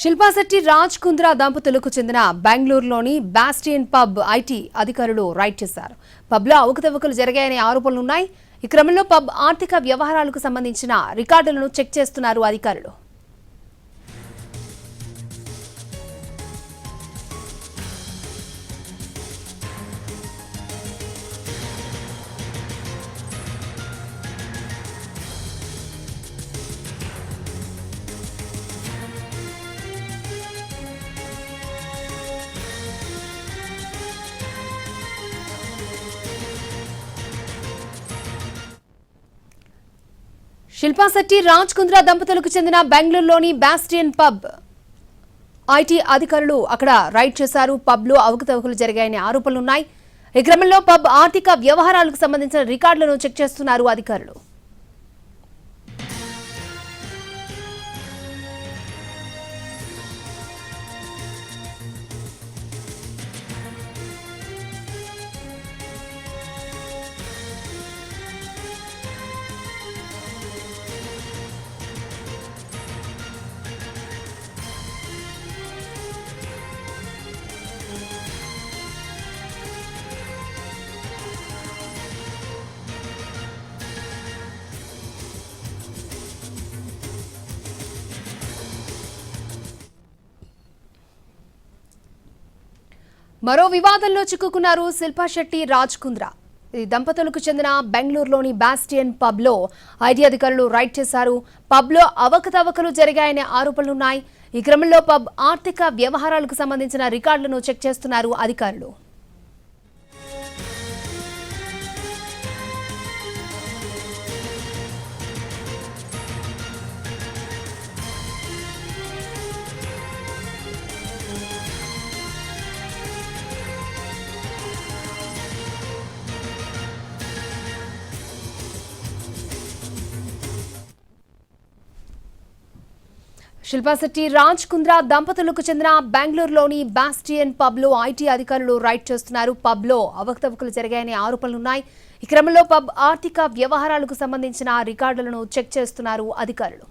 శిల్పా శెట్టి రాజ్ కుంద్రా దంపతులకు చెందిన బెంగళూరులోని బాస్టియన్ పబ్ ఐటీ అధికారులు రైడ్ చేశారు. పబ్లో అవకతవకలు జరిగాయనే ఆరోపణలున్నాయి. ఈ క్రమంలో పబ్ ఆర్థిక వ్యవహారాలకు సంబంధించిన రికార్డులను చెక్ చేస్తున్నారు అధికారులు. శిల్పా శెట్టి రాజ్ కుంద్రా దంపతులకు చెందిన బెంగళూరులోని బాస్టియన్ పబ్ ఐటీ అధికారులు అక్కడ రైడ్ చేశారు. పబ్ లో అవకతవకలు జరిగాయనే ఆరోపణలున్నాయి. ఈ క్రమంలో పబ్ ఆర్థిక వ్యవహారాలకు సంబంధించిన రికార్డులను చెక్ చేస్తున్నారు అధికారులు. మరో వివాదంలో చిక్కుకున్నారు శిల్పా శెట్టి రాజ్ కుంద్రా. ఈ దంపతులకు చెందిన బెంగళూరులోని బాస్టియన్ పబ్ లో ఐటీ అధికారులు రైడ్ చేశారు. పబ్ లో అవకతవకలు జరిగాయనే ఆరోపణలున్నాయి. ఈ క్రమంలో పబ్ ఆర్థిక వ్యవహారాలకు సంబంధించిన రికార్డులను చెక్ చేస్తున్నారు అధికారులు. శిల్పా శెట్టి రాజ్ కుంద్రా దంపతులకు చెందిన బెంగళూరులోని బాస్టియన్ పబ్ లో ఐటీ అధికారులు రైడ్ చేస్తున్నారు. పబ్ లో అవకతవకలు జరిగాయనే ఆరోపణలున్నాయి. ఈ క్రమంలో పబ్ ఆర్థిక వ్యవహారాలకు సంబంధించిన రికార్డులను చెక్ చేస్తున్నారు అధికారులు.